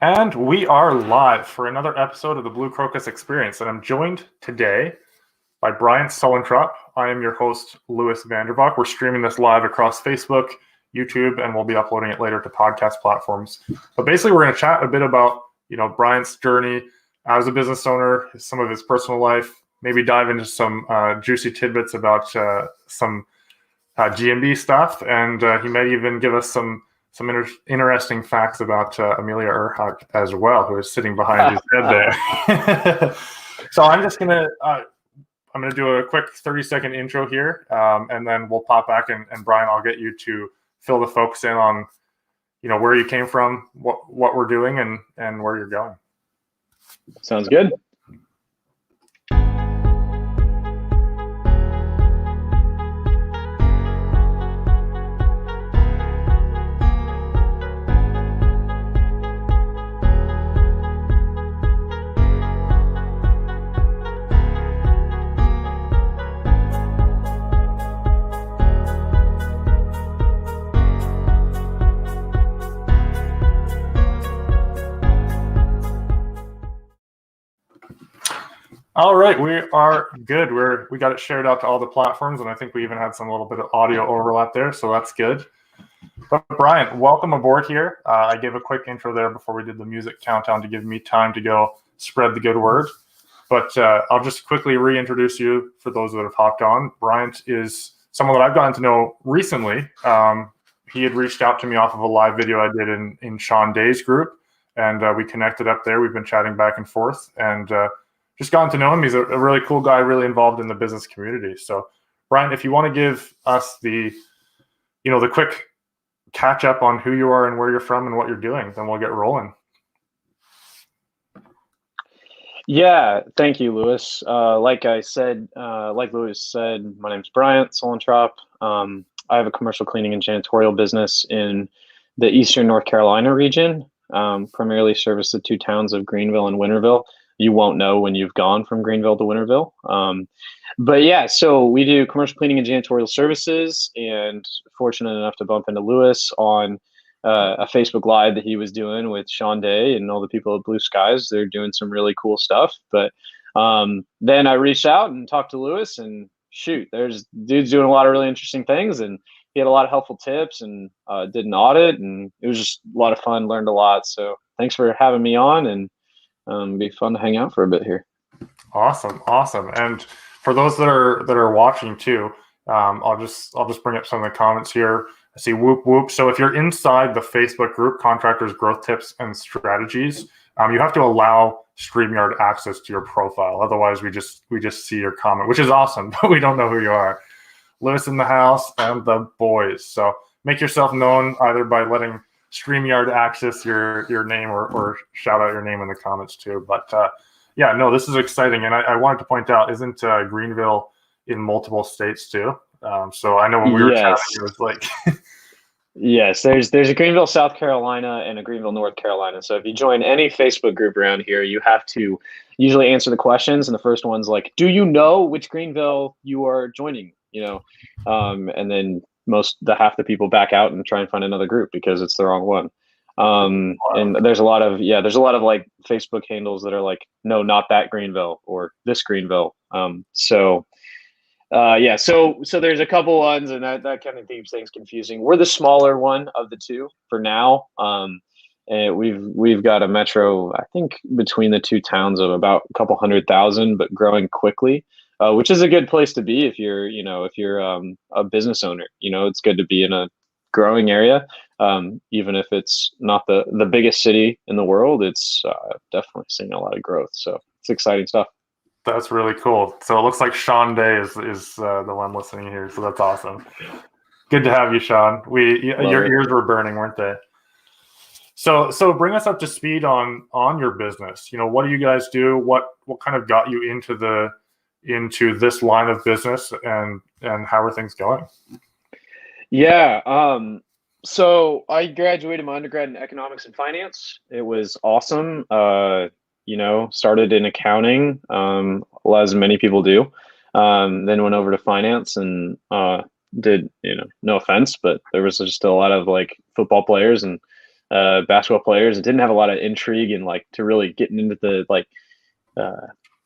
And we are live for another episode of the Blue Crocus Experience. And I'm joined today by Bryant Suellentrop. I am your host, Lewis Vandervalk. We're streaming this live across Facebook, YouTube, and we'll be uploading it later to podcast platforms. But basically, we're going to chat a bit about, Bryant's journey as a business owner, some of his personal life, maybe dive into some juicy tidbits about some GMB stuff, and he may even give us some interesting facts about Amelia Earhart as well, who is sitting behind his head there. So I'm just gonna do a quick 30-second intro here, and then we'll pop back and Brian, I'll get you to fill the folks in on where you came from, what we're doing, and where you're going. Sounds good. All right, we are good. We got it shared out to all the platforms, and I think we even had some little bit of audio overlap there, so that's good. But Bryant, welcome aboard here. I gave a quick intro there before we did the music countdown to give me time to go spread the good word. But I'll just quickly reintroduce you for those that have hopped on. Bryant is someone that I've gotten to know recently. He had reached out to me off of a live video I did in Sean Day's group, and we connected up there. We've been chatting back and forth, and just gotten to know him. He's a really cool guy, really involved in the business community. So, Brian, if you want to give us the quick catch up on who you are and where you're from and what you're doing, then we'll get rolling. Yeah, thank you, Lewis. Like Lewis said, my name's Bryant Suellentrop. I have a commercial cleaning and janitorial business in the Eastern North Carolina region. Primarily service the two towns of Greenville and Winterville. You won't know when you've gone from Greenville to Winterville. But yeah, so we do commercial cleaning and janitorial services, and fortunate enough to bump into Lewis on a Facebook Live that he was doing with Sean Day and all the people at Blue Skies. They're doing some really cool stuff. But then I reached out and talked to Lewis, and shoot, there's dude's doing a lot of really interesting things, and he had a lot of helpful tips, and did an audit, and it was just a lot of fun, learned a lot. So thanks for having me on, and be fun to hang out for a bit here. Awesome. And for those that are watching too, I'll just bring up some of the comments here. I see whoop whoop. So if you're inside the Facebook group, Contractors Growth Tips and Strategies, you have to allow StreamYard access to your profile. Otherwise, we just see your comment, which is awesome, but we don't know who you are. Lewis in the house and the boys. So make yourself known either by letting StreamYard access your name or shout out your name in the comments too. But this is exciting. And I wanted to point out, isn't Greenville in multiple states too? So I know when we were chatting, it was like... Yes, there's a Greenville, South Carolina and a Greenville, North Carolina. So if you join any Facebook group around here, you have to usually answer the questions. And the first one's like, do you know which Greenville you are joining? And then half the people back out and try and find another group because it's the wrong one. And there's a lot of like Facebook handles that are like, no, not that Greenville or this Greenville. So there's a couple ones, and that kind of keeps things confusing. We're the smaller one of the two for now. And we've got a metro, I think, between the two towns of about a couple 100,000, but growing quickly. Which is a good place to be if you're a business owner. It's good to be in a growing area, even if it's not the biggest city in the world. It's definitely seeing a lot of growth. So it's exciting stuff. That's really cool. So it looks like Sean Day is the one listening here. So that's awesome. Good to have you, Sean. Your ears were burning, weren't they? So bring us up to speed on your business. What do you guys do? What kind of got you into this line of business, and how are things going? Yeah. So I graduated my undergrad in economics and finance. It was awesome. Started in accounting, as many people do. Then went over to finance and did, no offense, but there was just a lot of like football players and basketball players. It didn't have a lot of intrigue and like to really getting into the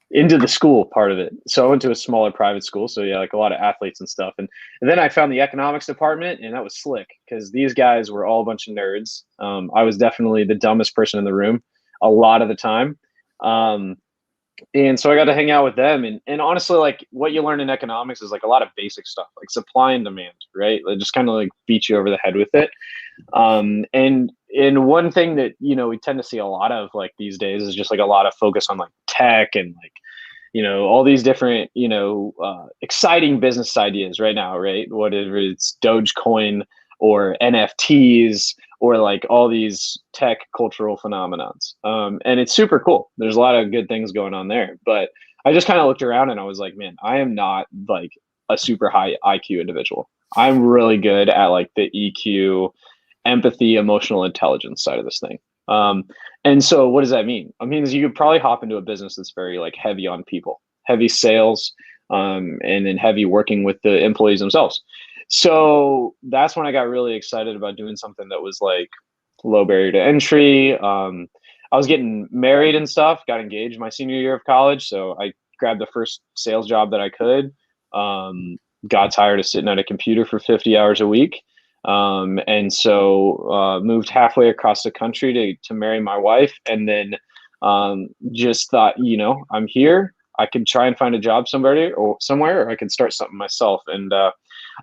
into the school part of it. So I went to a smaller private school. So yeah, like a lot of athletes and stuff. And then I found the economics department, and that was slick because these guys were all a bunch of nerds. I was definitely the dumbest person in the room a lot of the time. And so I got to hang out with them. And honestly, like what you learn in economics is like a lot of basic stuff, like supply and demand, right? They just kind of like beat you over the head with it. And one thing that, we tend to see a lot of like these days is just like a lot of focus on like tech and like, all these different, exciting business ideas right now, right? Whatever it's Dogecoin or NFTs or like all these tech cultural phenomenons. And it's super cool. There's a lot of good things going on there, but I just kind of looked around and I was like, man, I am not like a super high IQ individual. I'm really good at like the EQ, empathy, emotional intelligence side of this thing. And so what does that mean? It means you could probably hop into a business that's very like heavy on people, heavy sales, and then heavy working with the employees themselves. So that's when I got really excited about doing something that was like low barrier to entry. I was getting married and stuff, got engaged my senior year of college. So I grabbed the first sales job that I could, got tired of sitting at a computer for 50 hours a week. And so moved halfway across the country to marry my wife. And then just thought, I'm here. I could try and find a job somewhere, or I could start something myself. And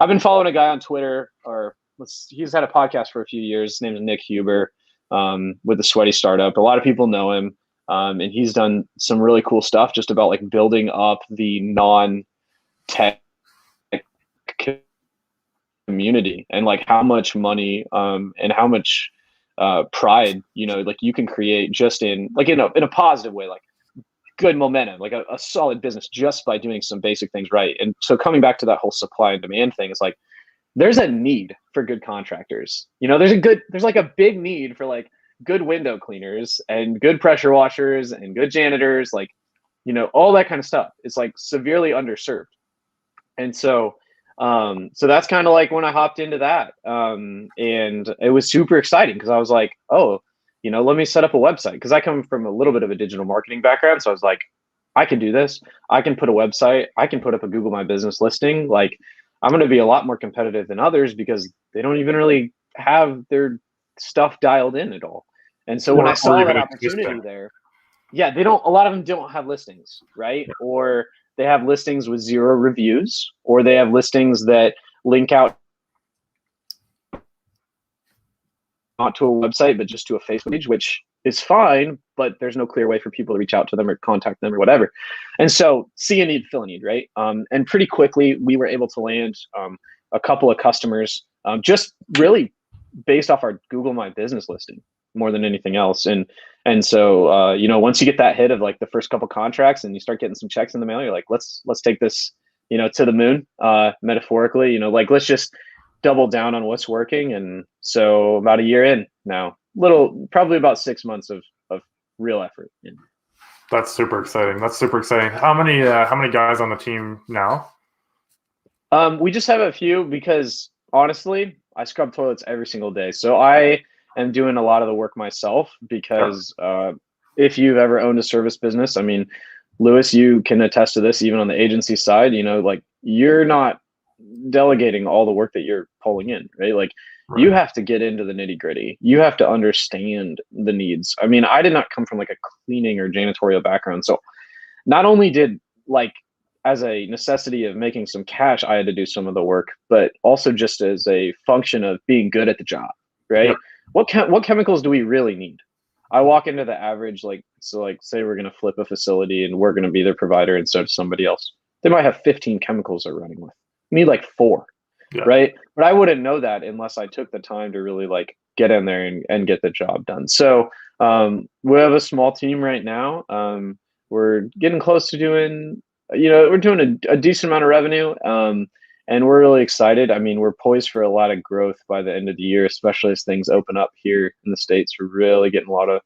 I've been following a guy on Twitter, he's had a podcast for a few years. His name is Nick Huber, with the Sweaty Startup. A lot of people know him. And he's done some really cool stuff just about like building up the non-tech community and like how much money and how much pride like you can create just in a positive way, like good momentum, like a solid business just by doing some basic things right. And so coming back to that whole supply and demand thing, it's like there's a need for good contractors. There's like a big need for like good window cleaners and good pressure washers and good janitors, like all that kind of stuff. It's like severely underserved. And so that's kind of like when I hopped into that. And it was super exciting because I was like, oh, let me set up a website, because I come from a little bit of a digital marketing background. So I was like, I can do this. I can put a website. I can put up a Google My Business listing. Like I'm going to be a lot more competitive than others because they don't even really have their stuff dialed in at all. And so when I saw that opportunity there, yeah, a lot of them don't have listings, right? Or they have listings with 0 reviews, or they have listings that link out not to a website, but just to a Facebook page, which is fine, but there's no clear way for people to reach out to them or contact them or whatever. And so see a need, fill a need, right? And pretty quickly we were able to land a couple of customers just really based off our Google My Business listing more than anything else. And so, once you get that hit of like the first couple contracts and you start getting some checks in the mail, you're like, let's take this, to the moon, metaphorically, like, let's just double down on what's working. And so about a year in now, probably about 6 months of real effort. That's super exciting. How many guys on the team now? We just have a few because honestly, I scrub toilets every single day. So I am doing a lot of the work myself because if you've ever owned a service business, I mean, Lewis, you can attest to this, even on the agency side, like you're not delegating all the work that you're pulling in, right? Like you have to get into the nitty gritty. You have to understand the needs. I mean, I did not come from like a cleaning or janitorial background. So not only did like as a necessity of making some cash, I had to do some of the work, but also just as a function of being good at the job, right? Yep. What chemicals do we really need? I walk into the average, say we're going to flip a facility and we're going to be their provider instead of somebody else. They might have 15 chemicals they're running with. I need like 4, right? But I wouldn't know that unless I took the time to really like get in there and get the job done. So we have a small team right now. We're getting close to doing, we're doing a decent amount of revenue. And we're really excited. I mean, we're poised for a lot of growth by the end of the year, especially as things open up here in the States. We're really getting a lot of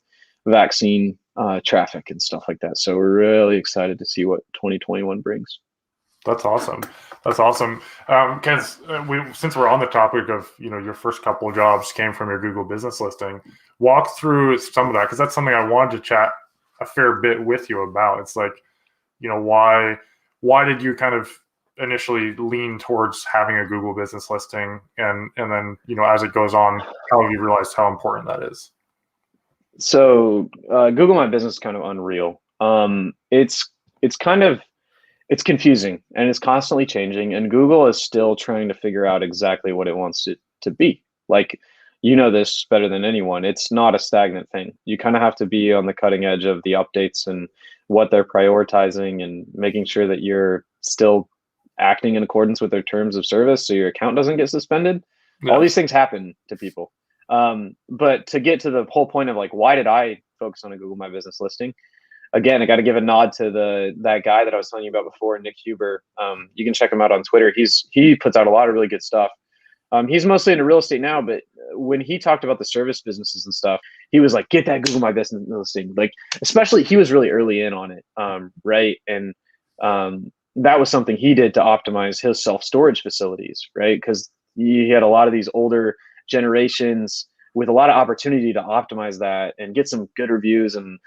vaccine traffic and stuff like that. So we're really excited to see what 2021 brings. That's awesome. Because since we're on the topic of, your first couple of jobs came from your Google business listing, walk through some of that, because that's something I wanted to chat a fair bit with you about. It's like, why did you kind of initially lean towards having a Google business listing, and then as it goes on, how have you realized how important that is? So Google My Business is kind of unreal. It's confusing, and it's constantly changing, and Google is still trying to figure out exactly what it wants it to be. Like, this better than anyone. It's not a stagnant thing. You kind of have to be on the cutting edge of the updates and what they're prioritizing, and making sure that you're still acting in accordance with their terms of service so your account doesn't get suspended. Yeah. All these things happen to people. But to get to the whole point of like, why did I focus on a Google My Business listing? Again, I got to give a nod to that guy that I was telling you about before, Nick Huber. You can check him out on Twitter. He puts out a lot of really good stuff. He's mostly into real estate now, but when he talked about the service businesses and stuff, he was like, get that Google My Business listing. Like, especially, he was really early in on it, right? And that was something he did to optimize his self-storage facilities, right? Because he had a lot of these older generations with a lot of opportunity to optimize that and get some good reviews and,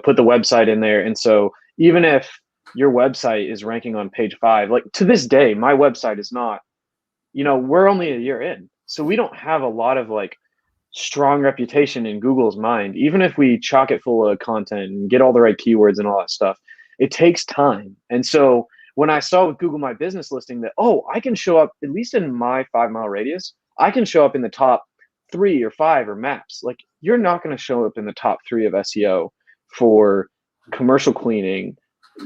put the website in there. And so even if your website is ranking on page 5, like to this day, my website is not, we're only a year in. So we don't have a lot of like strong reputation in Google's mind. Even if we chock it full of content and get all the right keywords and all that stuff, it takes time. And so when I saw with Google My Business listing that, I can show up, at least in my 5-mile radius, I can show up in the top 3 or 5 or maps. Like, you're not going to show up in the top 3 of SEO for commercial cleaning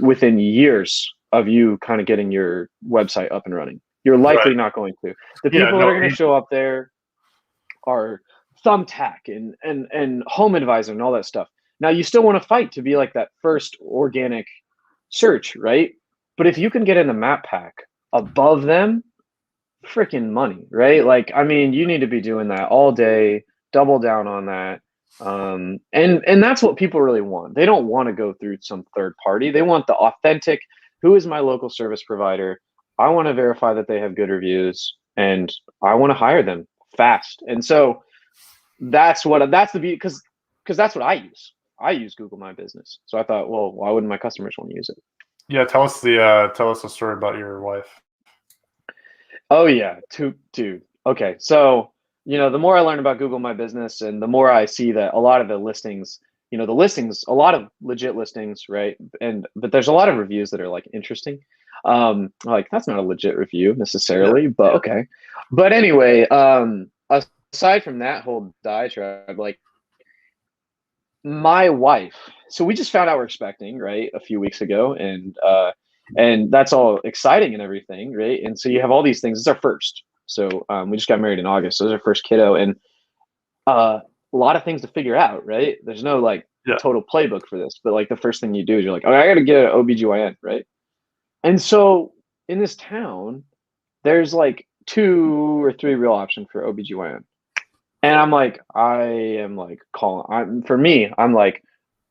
within years of you kind of getting your website up and running. You're likely not going to. The people that are going to show up there are Thumbtack and Home Advisor and all that stuff. Now, you still want to fight to be like that first organic search, right? But if you can get in the map pack above them, freaking money, right? Like, I mean, you need to be doing that all day, double down on that. And that's what people really want. They don't want to go through some third party. They want the authentic, who is my local service provider? I want to verify that they have good reviews, and I want to hire them fast. And so that's the beauty, because that's what I use. I use Google My Business. So I thought, well, why wouldn't my customers want to use it? Yeah, tell us the story about your wife. Oh yeah, dude. Okay, so the more I learn about Google My Business, and the more I see that a lot of the listings, a lot of legit listings, right? But there's a lot of reviews that are like interesting. Like, that's not a legit review necessarily, but okay. But anyway, aside from that whole diatribe, like, my wife, so we just found out we're expecting, right, a few weeks ago, and that's all exciting and everything, right? And so you have all these things. It's our first. So we just got married in August, so it's our first kiddo, and a lot of things to figure out, right? There's no total playbook for this, but like the first thing you do is you're like, I got to get an OBGYN, right? And so in this town, there's like 2 or 3 real options for OBGYN. And I'm like, I'm like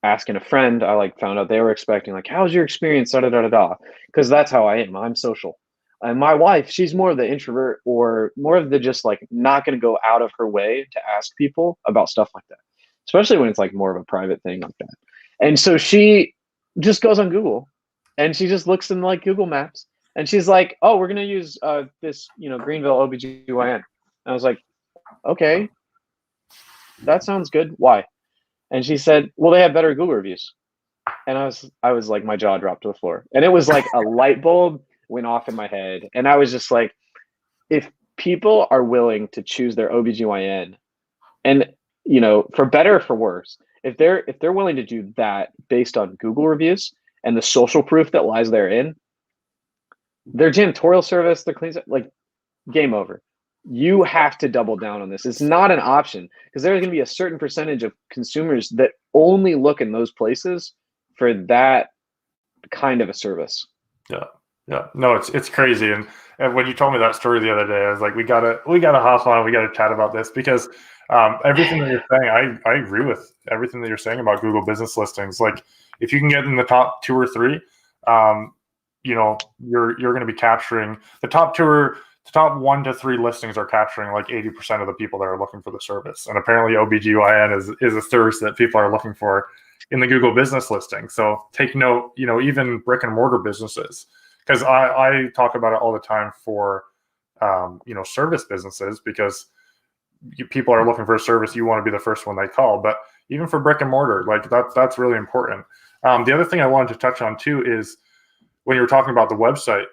asking a friend. I like found out they were expecting, like, how's your experience? Because that's how I am. I'm social. And my wife, she's more of the introvert, or more of the just like not going to go out of her way to ask people about stuff like that, especially when it's like more of a private thing like that. And so she just goes on Google, and she just looks in like Google Maps, and she's like, oh, we're going to use this, Greenville OBGYN. And I was like, okay, that sounds good. Why? And she said, well, they have better Google reviews. And I was like, my jaw dropped to the floor, and it was like a light bulb went off in my head. And I was just like, if people are willing to choose their OBGYN, and for better or for worse, if they're willing to do that based on Google reviews and the social proof that lies therein, their janitorial service, their clean, like, game over. You have to double down on this. It's not an option, because there's going to be a certain percentage of consumers that only look in those places for that kind of a service. Yeah. No, it's crazy. And when you told me that story the other day, I was like, we gotta hop on. We gotta chat about this, because everything that you're saying, I agree with everything that you're saying about Google business listings. Like, if you can get in the top 2 or 3, you're going to be capturing the top 2 or the top 1 to 3 listings are capturing like 80% of the people that are looking for the service. And apparently OBGYN is a service that people are looking for in the Google business listing. So take note, even brick and mortar businesses, because I talk about it all the time for, service businesses, because people are looking for a service. You want to be the first one they call, but even for brick and mortar, like that's really important. The other thing I wanted to touch on too is when you were talking about the website,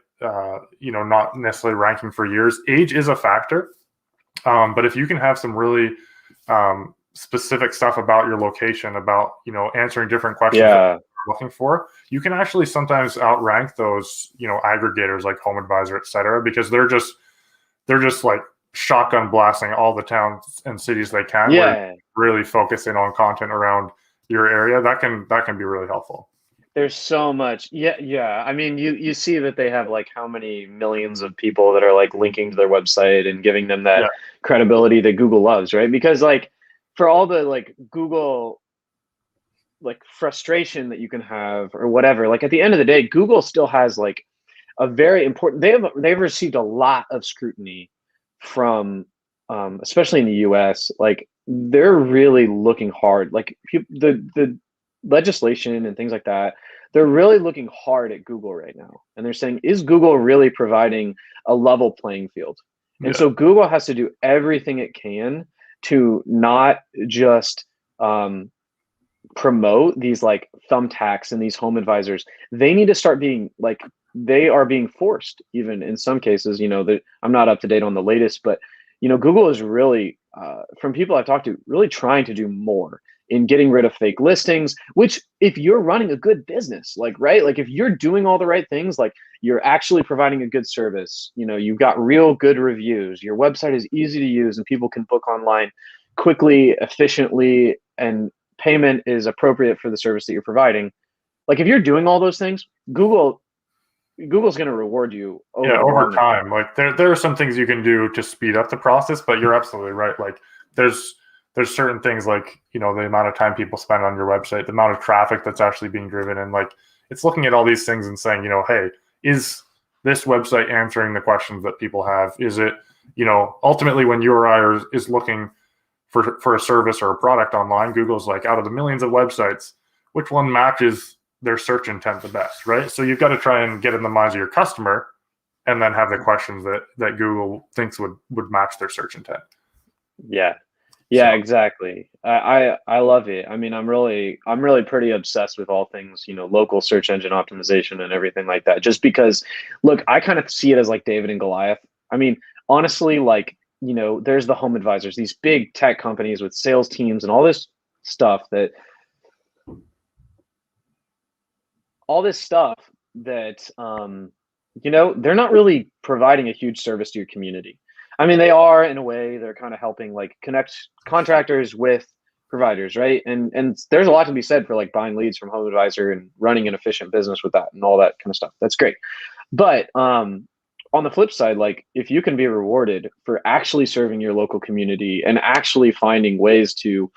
not necessarily ranking for years, age is a factor. But if you can have some really specific stuff about your location, about, answering different questions that you're looking for, you can actually sometimes outrank those, aggregators like Home Advisor, et cetera, because they're just like shotgun blasting all the towns and cities they can. Yeah. Really focusing on content around your area. That can be really helpful. There's so much. Yeah. I mean, you see that they have like how many millions of people that are like linking to their website and giving them that credibility that Google loves, right? Because like for all the like Google like frustration that you can have or whatever, like at the end of the day, Google still has like a very important, they've received a lot of scrutiny from especially in the US. Like they're really looking hard, like the legislation and things like that, they're really looking hard at Google right now. And they're saying, is Google really providing a level playing field? And so Google has to do everything it can to not just promote these like thumbtacks and these home advisors. They need to start being like, they are being forced, even in some cases, that I'm not up to date on the latest, but Google is really, from people I've talked to, really trying to do more in getting rid of fake listings, which if you're running a good business, like, right, like if you're doing all the right things, like you're actually providing a good service, you've got real good reviews, your website is easy to use and people can book online quickly, efficiently, and payment is appropriate for the service that you're providing. Like if you're doing all those things, Google's going to reward you over time. Like there are some things you can do to speed up the process, but you're absolutely right. Like there's certain things like, the amount of time people spend on your website, the amount of traffic that's actually being driven. And like, it's looking at all these things and saying, hey, is this website answering the questions that people have? Is it, ultimately when URI is looking for a service or a product online, Google's like, out of the millions of websites, which one matches their search intent the best, right? So you've got to try and get in the minds of your customer and then have the questions that Google thinks would match their search intent. Yeah, exactly. I love it. I mean, I'm really pretty obsessed with all things, local search engine optimization and everything like that, just because, look, I kind of see it as like David and Goliath. I mean, honestly, like, there's the home advisors, these big tech companies with sales teams and all this stuff that they're not really providing a huge service to your community. I mean, they are in a way. They're kind of helping like connect contractors with providers, right? And there's a lot to be said for like buying leads from Home Advisor and running an efficient business with that and all that kind of stuff. That's great. But on the flip side, like if you can be rewarded for actually serving your local community and actually finding ways to,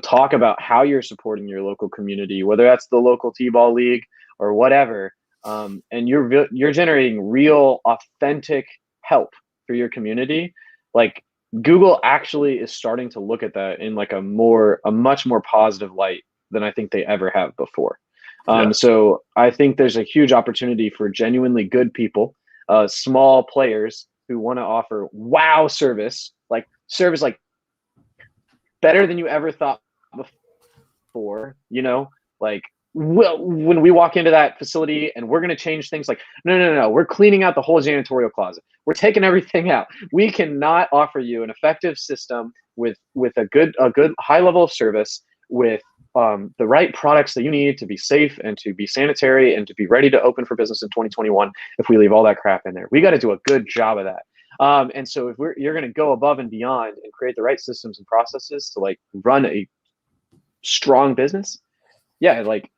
talk about how you're supporting your local community, whether that's the local T-ball league or whatever, and you're generating real, authentic help for your community, like Google actually is starting to look at that in like a much more positive light than I think they ever have before. So I think there's a huge opportunity for genuinely good people, small players who want to offer wow service like better than you ever thought before, like, well, when we walk into that facility and we're going to change things, like, no, we're cleaning out the whole janitorial closet. We're taking everything out. We cannot offer you an effective system with a good high level of service, with the right products that you need to be safe and to be sanitary and to be ready to open for business in 2021. If we leave all that crap in there, we got to do a good job of that. And so if you're going to go above and beyond and create the right systems and processes to like run a strong business, like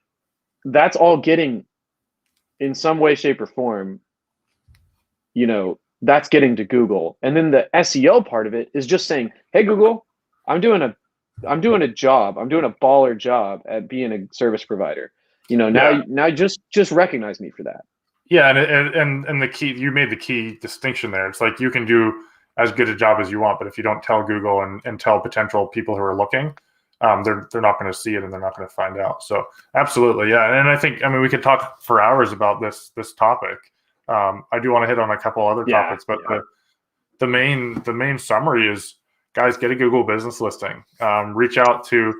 that's all getting in some way, shape, or form, that's getting to Google. And then the SEO part of it is just saying, hey, Google, I'm doing a job. I'm doing a baller job at being a service provider. Now just recognize me for that. Yeah, and the key, you made the key distinction there. It's like you can do as good a job as you want, but if you don't tell Google and tell potential people who are looking, they're not going to see it and they're not going to find out. So absolutely, yeah. And I think, I mean, we could talk for hours about this topic. I do want to hit on a couple other topics, but the main summary is, guys, get a Google business listing. Reach out to,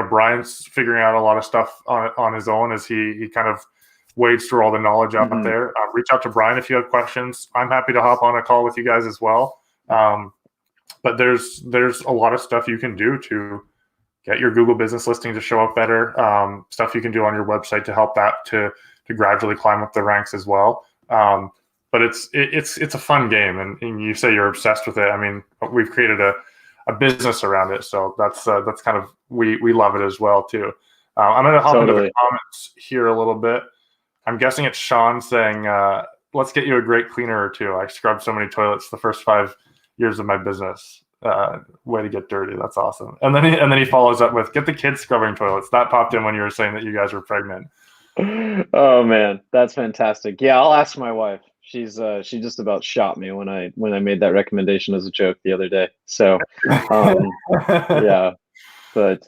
Bryant's figuring out a lot of stuff on his own as he kind of wades through all the knowledge out there. Reach out to Brian if you have questions. I'm happy to hop on a call with you guys as well. But there's a lot of stuff you can do to get your Google business listing to show up better. Stuff you can do on your website to help that to gradually climb up the ranks as well. But it's a fun game, and you say you're obsessed with it. I mean, we've created a business around it, so that's kind of, we love it as well too. I'm going to hop into the comments here a little bit. I'm guessing it's Sean saying, let's get you a great cleaner or two. I scrubbed so many toilets the first 5 years of my business. Way to get dirty. That's awesome. And then he follows up with, get the kids scrubbing toilets. That popped in when you were saying that you guys were pregnant. Oh man, that's fantastic. Yeah, I'll ask my wife. She just about shot me when I made that recommendation as a joke the other day. So yeah, but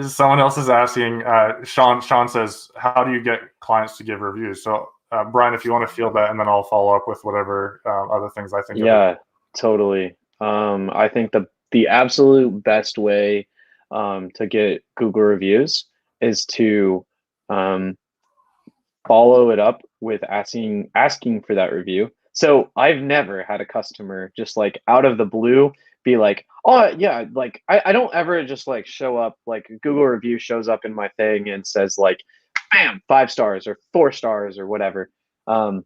someone else is asking, Sean says, how do you get clients to give reviews? So Brian, if you want to field that, and then I'll follow up with whatever other things I think of. Yeah, totally. I think the absolute best way to get Google reviews is to follow it up with asking for that review. So I've never had a customer just like out of the blue be like, oh yeah, like I don't ever just like show up, like Google review shows up in my thing and says like, bam, 5 stars or 4 stars or whatever. And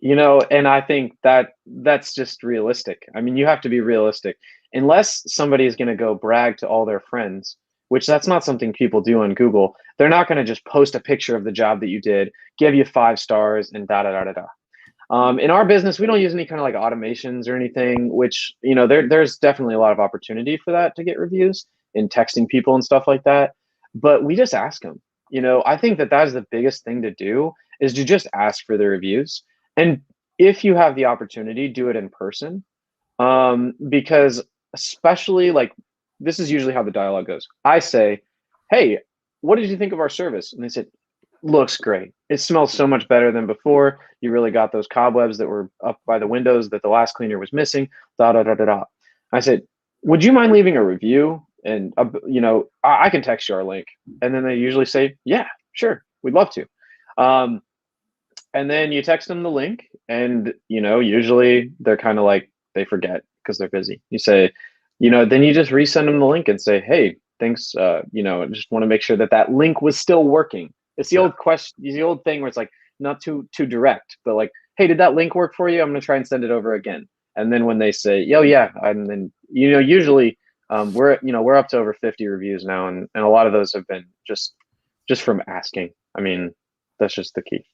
I think that's just realistic. I mean, you have to be realistic. Unless somebody is going to go brag to all their friends, which that's not something people do on Google. They're not going to just post a picture of the job that you did, give you 5 stars, and da da da da da. In our business, we don't use any kind of like automations or anything, which, there's definitely a lot of opportunity for that to get reviews in texting people and stuff like that. But we just ask them. I think that is the biggest thing to do, is to just ask for the reviews. And if you have the opportunity, do it in person. Because especially like, this is usually how the dialogue goes. I say, hey, what did you think of our service? And they said, looks great. It smells so much better than before. You really got those cobwebs that were up by the windows that the last cleaner was missing. Da da da da da. I said, would you mind leaving a review? And I can text you our link. And then they usually say, yeah, sure, we'd love to. And then you text them the link, and usually they're kind of like, they forget because they're busy. You say, then you just resend them the link and say, hey, thanks. I just want to make sure that link was still working. It's the old question, the old thing where it's like not too direct, but like, hey, did that link work for you? I'm going to try and send it over again. And then when they say, oh yeah, and then usually we're up to over 50 reviews now, and a lot of those have been just from asking. I mean, that's just the key.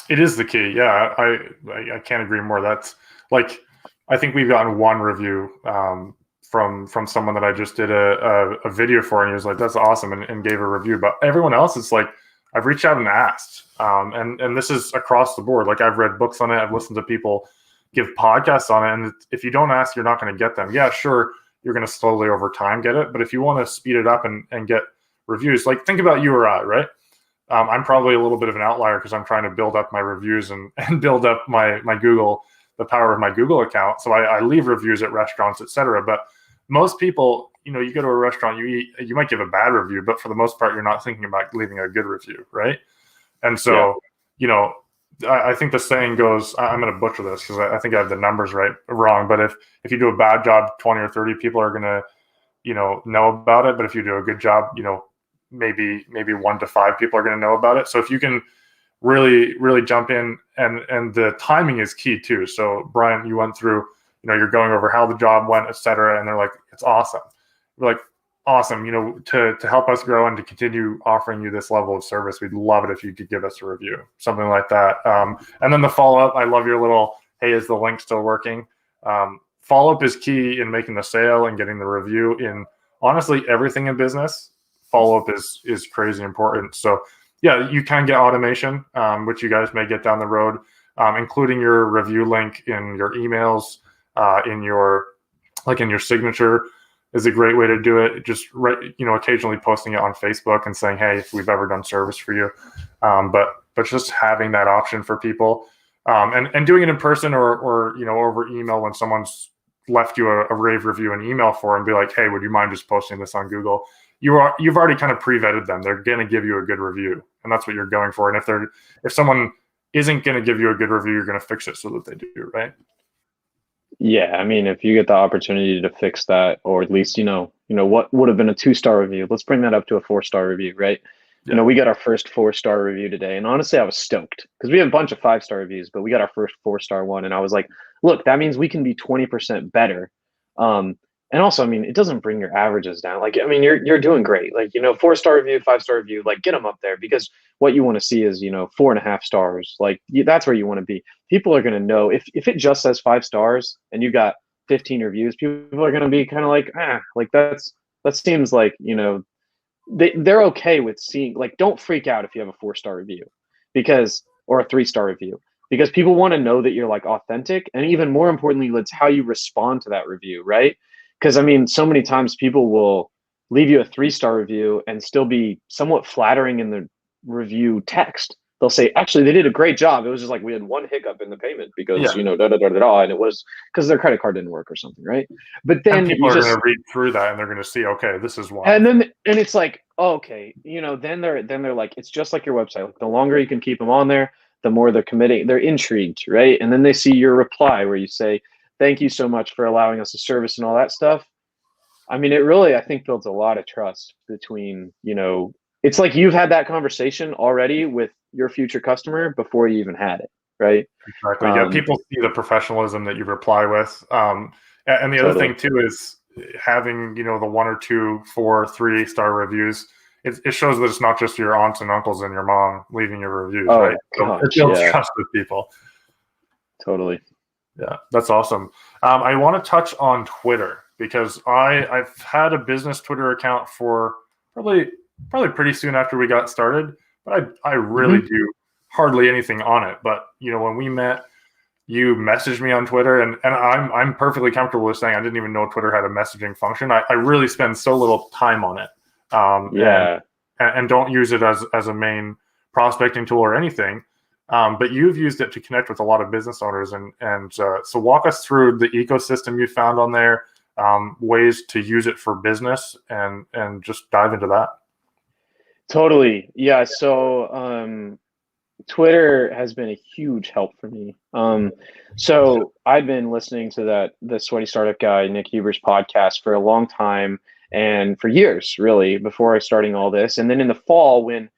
It is the key. Yeah, I can't agree more. That's like, I think we've gotten one review from someone that I just did a video for, and he was like, that's awesome, and gave a review. But everyone else is like, I've reached out and asked, and this is across the board. Like, I've read books on it, I've listened to people give podcasts on it, and if you don't ask, you're not going to get them. Yeah, sure, you're going to slowly over time get it, but if you want to speed it up and get reviews, like think about you or I, right? I'm probably a little bit of an outlier because I'm trying to build up my reviews and build up my Google, the power of my Google account. So I leave reviews at restaurants, etc. But most people, you go to a restaurant, you eat, you might give a bad review, but for the most part, you're not thinking about leaving a good review, right? And so, I think the saying goes, I'm going to butcher this because I think I have the numbers wrong. But if you do a bad job, 20 or 30 people are going to, know about it. But if you do a good job, maybe 1 to 5 people are going to know about it. So if you can really, really jump in, and the timing is key too. So Brian, you went through, you're going over how the job went, et cetera. And they're like, it's awesome. We're like, awesome. To help us grow and to continue offering you this level of service, we'd love it if you could give us a review, something like that. And then the follow-up, I love your little, hey, is the link still working? Follow-up is key in making the sale and getting the review. In honestly everything in business, follow-up is crazy important. So yeah, you can get automation, which you guys may get down the road, including your review link in your emails, in your signature is a great way to do it. Just occasionally posting it on Facebook and saying, hey, if we've ever done service for you, but just having that option for people, and doing it in person or over email when someone's left you a rave review and email for and be like, hey, would you mind just posting this on Google? You've already kind of pre-vetted them. They're going to give you a good review, and that's what you're going for. And if someone isn't going to give you a good review, you're going to fix it so that they do, right? Yeah, I mean, if you get the opportunity to fix that, or at least what would have been a 2-star review, let's bring that up to a 4-star review, right? Yeah. We got our first 4-star review today, and honestly, I was stoked because we have a bunch of 5-star reviews, but we got our first 4-star one, and I was like, look, that means we can be 20% better. And also, I mean, it doesn't bring your averages down. Like, I mean, you're doing great. Like, 4-star review, 5-star review, like get them up there, because what you want to see is 4.5 stars. Like that's where you want to be. People are going to know if it just says 5 stars and you got 15 reviews, people are going to be kind of like, like that seems like, they're okay with seeing, like, don't freak out if you have a 4-star review or a 3-star review, because people want to know that you're like authentic. And even more importantly, it's how you respond to that review, right? Because I mean, so many times people will leave you a 3-star review and still be somewhat flattering in the review text. They'll say, actually, they did a great job. It was just like we had one hiccup in the payment because and it was because their credit card didn't work or something, right? But then people are going to read through that and they're going to see, okay, this is why. And it's like, okay, then they're like, it's just like your website. Like, the longer you can keep them on there, the more they're committing. They're intrigued, right? And then they see your reply where you say, thank you so much for allowing us to service and all that stuff. I mean, it really, I think, builds a lot of trust between, it's like you've had that conversation already with your future customer before you even had it, right? Exactly. Yeah, people see the professionalism that you reply with. And the other thing, too, is having, the 1 or 2, 4, 3-star reviews. It shows that it's not just your aunts and uncles and your mom leaving your reviews, right? Gosh, it builds trust with people. Totally. Yeah, that's awesome. I want to touch on Twitter, because I've had a business Twitter account for probably pretty soon after we got started, but I really do hardly anything on it. But when we met, you messaged me on Twitter, and I'm perfectly comfortable with saying I didn't even know Twitter had a messaging function. I really spend so little time on it. And don't use it as a main prospecting tool or anything. But you've used it to connect with a lot of business owners, and so walk us through the ecosystem you found on there, ways to use it for business, and just dive into that. Totally. Yeah. So Twitter has been a huge help for me. So I've been listening to the Sweaty Startup guy, Nick Huber's podcast for a long time, and for years, really, before I starting all this. And then in the fall, when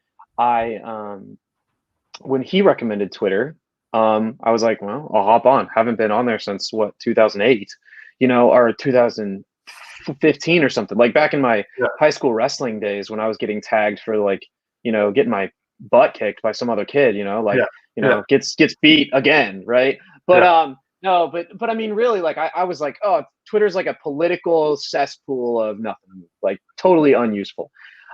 he recommended Twitter, I was like, well, I'll hop on. Haven't been on there since 2008, or 2015 or something, like back in my high school wrestling days when I was getting tagged for getting my butt kicked by some other kid, gets beat again. Right. But, no, but I mean, really, like, I was like, oh, Twitter's like a political cesspool of nothing, like totally unuseful.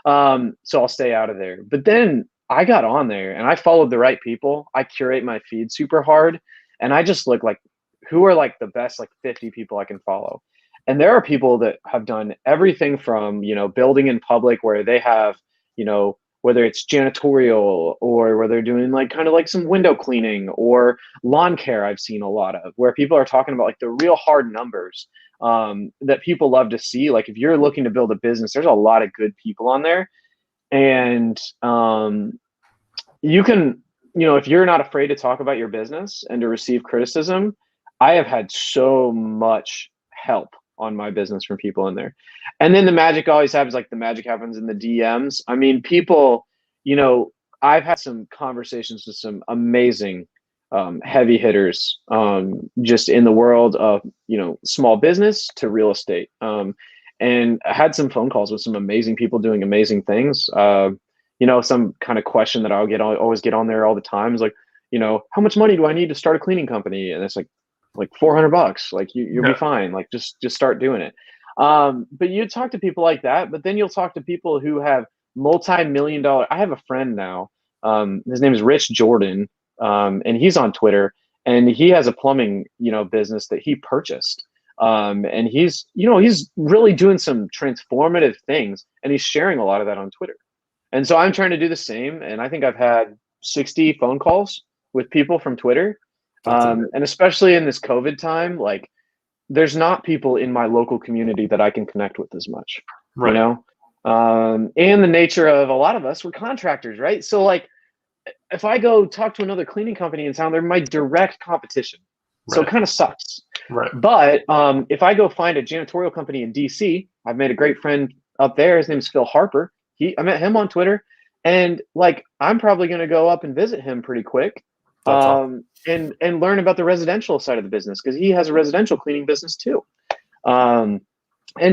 So I'll stay out of there. But then I got on there and I followed the right people. I curate my feed super hard, and I just look like, who are like the best, like 50 people I can follow. And there are people that have done everything from, building in public, where they have, whether it's janitorial or where they're doing like kind of like some window cleaning or lawn care. I've seen a lot of where people are talking about like the real hard numbers that people love to see. Like, if you're looking to build a business, there's a lot of good people on there. And you can, if you're not afraid to talk about your business and to receive criticism, I have had so much help on my business from people in there. And then the magic always happens, like the magic happens in the DMs. I mean, people, I've had some conversations with some amazing heavy hitters just in the world of, small business to real estate. And I had some phone calls with some amazing people doing amazing things. Some kind of question that I always get on there all the time is like, how much money do I need to start a cleaning company? And it's like $400. Like you'll be fine. Like just start doing it. But you talk to people like that, but then you'll talk to people who have multi-million-dollar. I have a friend now His name is Rich Jordan, and he's on Twitter, and he has a plumbing, business that he purchased. And he's really doing some transformative things, and he's sharing a lot of that on Twitter. And so I'm trying to do the same. And I think I've had 60 phone calls with people from Twitter. And especially in this COVID time, like there's not people in my local community that I can connect with as much, right. And the nature of a lot of us, we're contractors, right? So like, if I go talk to another cleaning company in town, they're my direct competition. So it kind of sucks. Right. But if I go find a janitorial company in DC, I've made a great friend up there. His name is Phil Harper. I met him on Twitter, and like I'm probably going to go up and visit him pretty quick, Awesome. and learn about the residential side of the business, because he has a residential cleaning business too. And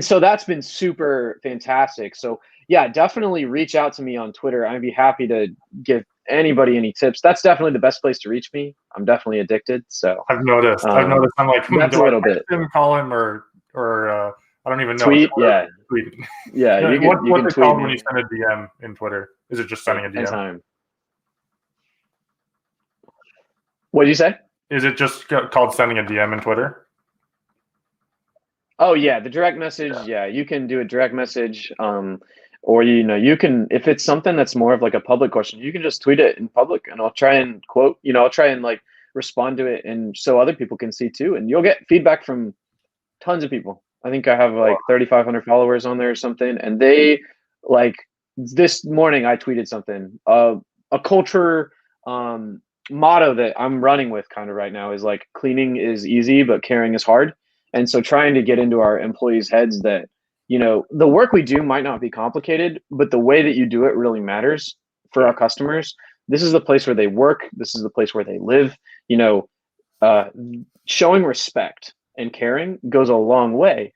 so that's been super fantastic. So yeah, definitely reach out to me on Twitter. I'd be happy to give anybody any tips. That's definitely the best place to reach me. I'm definitely addicted. So I've noticed. I'm like, that's do a I little text bit. him, call him, or I don't even know. Tweet, yeah. Tweet. Yeah, you what's can it tweet called me when you send a DM in Twitter? Is it just sending a DM? anytime. What did you say? Is it just called sending a DM in Twitter? Oh yeah, the direct message. Yeah, you can do a direct message. Or you can, if it's something that's more of like a public question, you can just tweet it in public, and I'll try and quote. I'll try and like respond to it, and so other people can see too. And you'll get feedback from tons of people. I think I have like 3,500 followers on there or something, and they like this morning I tweeted something. A culture motto that I'm running with kind of right now is like cleaning is easy, but caring is hard. And so trying to get into our employees' heads that, the work we do might not be complicated, but the way that you do it really matters for our customers. This is the place where they work. This is the place where they live. Showing respect and caring goes a long way.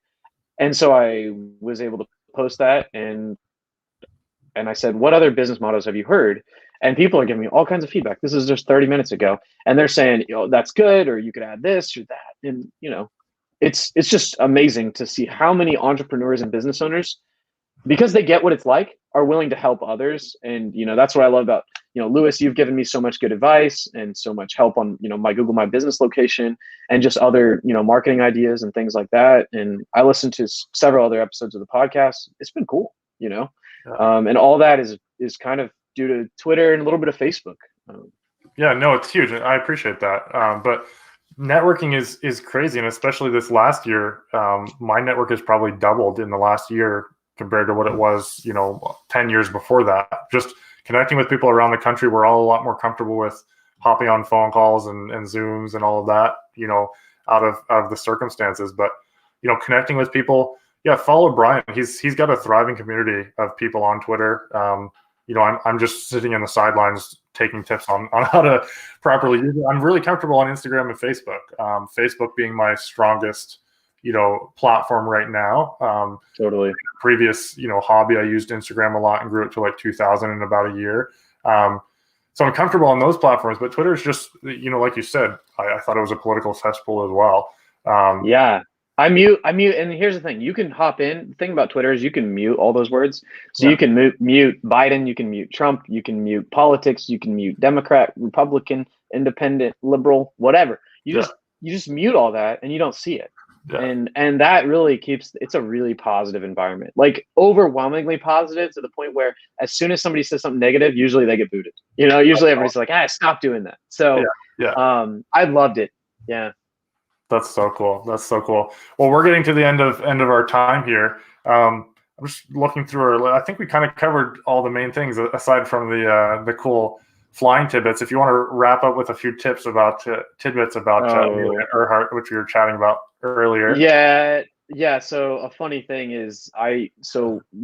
And so I was able to post that, and I said, what other business mottos have you heard? And people are giving me all kinds of feedback. This is just 30 minutes ago. And they're saying, that's good, or you could add this or that. And, it's just amazing to see how many entrepreneurs and business owners, because they get what it's like, are willing to help others. And, that's what I love about, Lewis, you've given me so much good advice and so much help on, my Google My Business location and just other, marketing ideas and things like that. And I listened to several other episodes of the podcast. It's been cool, and all that is kind of due to Twitter and a little bit of Facebook. Yeah, no, it's huge. I appreciate that. But networking is crazy. And especially this last year, my network has probably doubled in the last year compared to what it was, 10 years before that. Just connecting with people around the country. We're all a lot more comfortable with hopping on phone calls and Zooms and all of that, out of the circumstances. But, connecting with people. Yeah, follow Bryant. He's got a thriving community of people on Twitter. I'm just sitting in the sidelines taking tips on how to properly use it. I'm really comfortable on Instagram and Facebook. Facebook being my strongest, platform right now. Totally. Previous, hobby, I used Instagram a lot and grew it to like 2,000 in about a year. So I'm comfortable on those platforms, but Twitter is just, like you said, I thought it was a political cesspool as well. Yeah. I mute, and here's the thing: you can hop in. The thing about Twitter is you can mute all those words. So you can mute Biden, you can mute Trump, you can mute politics, you can mute Democrat, Republican, Independent, Liberal, whatever. You just mute all that, and you don't see it. Yeah. And that really it's a really positive environment, like overwhelmingly positive, to the point where as soon as somebody says something negative, usually they get booted. Usually everybody's like, stop doing that. So I loved it. Yeah. That's so cool. Well, we're getting to the end of our time here. I'm just looking through I think we kind of covered all the main things aside from the cool flying tidbits. If you want to wrap up with a few tips about tidbits about Earhart, which we were chatting about earlier. Yeah. So a funny thing is,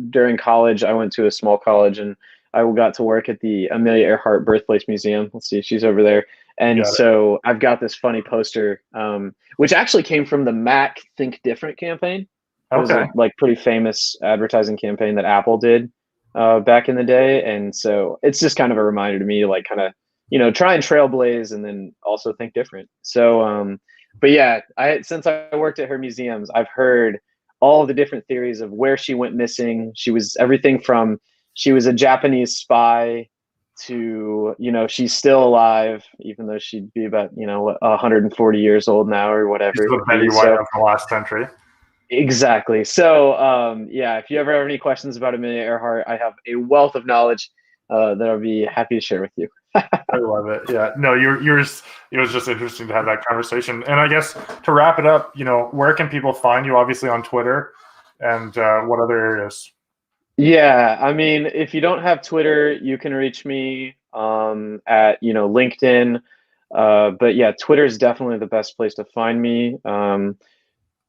during college, I went to a small college, and I got to work at the Amelia Earhart Birthplace Museum. Let's see, she's over there. And so I've got this funny poster, which actually came from the Mac Think Different campaign. It was a pretty famous advertising campaign that Apple did back in the day. And so it's just kind of a reminder to me to try and trailblaze and then also think different. So, but yeah, since I worked at her museums, I've heard all the different theories of where she went missing. She was everything from, she was a Japanese spy to, she's still alive, even though she'd be about, 140 years old now or whatever She's it the would Betty be. White So of the last century. exactly. So yeah, if you ever have any questions about Amelia Earhart, I have a wealth of knowledge that I'll be happy to share with you. I love it. Yeah. No, yours. It was just interesting to have that conversation. And I guess to wrap it up, where can people find you? Obviously on Twitter, and what other areas? Yeah, I mean, if you don't have Twitter, you can reach me at LinkedIn. But yeah, Twitter is definitely the best place to find me.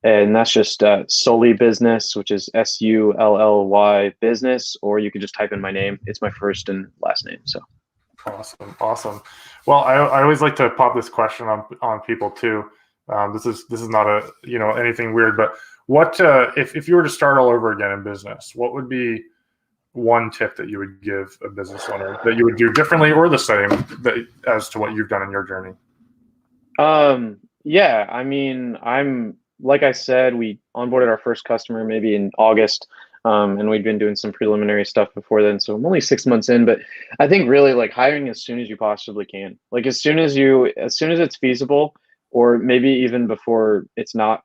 And that's just Sully Business, which is Sullly Business, or you could just type in my name. It's my first and last name. So Awesome. Well, I always like to pop this question on people too. This is not anything weird, but what if you were to start all over again in business, what would be one tip that you would give a business owner that you would do differently or the same as to what you've done in your journey? Yeah, I mean, like I said, we onboarded our first customer maybe in August, and we'd been doing some preliminary stuff before then. So I'm only 6 months in, but I think really like hiring as soon as you possibly can, like as soon as it's feasible, or maybe even before it's not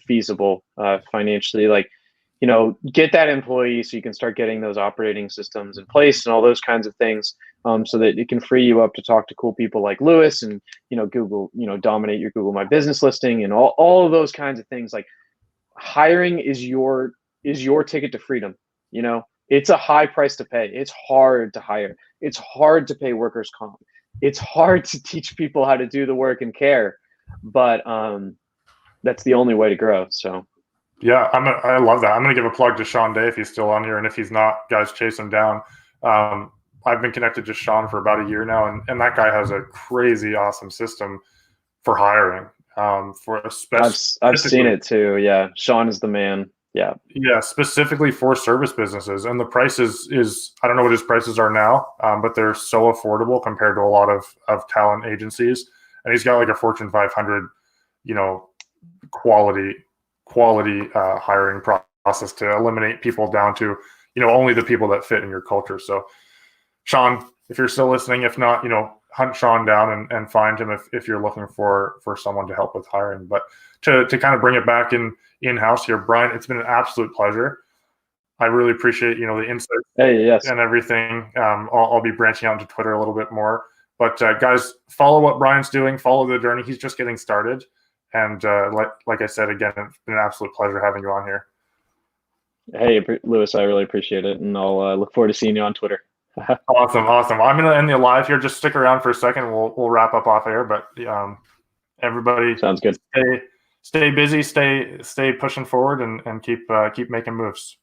feasible financially, like get that employee so you can start getting those operating systems in place and all those kinds of things, so that it can free you up to talk to cool people like Lewis and Google, dominate your Google My Business listing and all of those kinds of things. Like hiring is your ticket to freedom. It's a high price to pay. It's hard to hire. It's hard to pay workers' comp. It's hard to teach people how to do the work and care, but that's the only way to grow. So. Yeah, I love that. I'm going to give a plug to Sean Day if he's still on here, and if he's not, guys, chase him down. I've been connected to Sean for about a year now, and that guy has a crazy awesome system for hiring. I've seen it too. Yeah, Sean is the man. Yeah. Yeah, specifically for service businesses, and the prices is I don't know what his prices are now, but they're so affordable compared to a lot of talent agencies. And he's got like a Fortune 500, quality hiring process to eliminate people down to only the people that fit in your culture. So Sean, if you're still listening, if not, hunt Sean down and find him if you're looking for someone to help with hiring. But to kind of bring it back in-house here, Brian, it's been an absolute pleasure. I really appreciate the insights and everything. I'll be branching out into Twitter a little bit more, but guys, follow what Brian's doing, follow the journey. He's just getting started. And like I said, again, it's been an absolute pleasure having you on here. Hey, Lewis, I really appreciate it. And I'll look forward to seeing you on Twitter. Awesome. I'm going to end the live here. Just stick around for a second. We'll wrap up off air. But everybody, sounds good. Stay busy. Stay pushing forward, and keep making moves.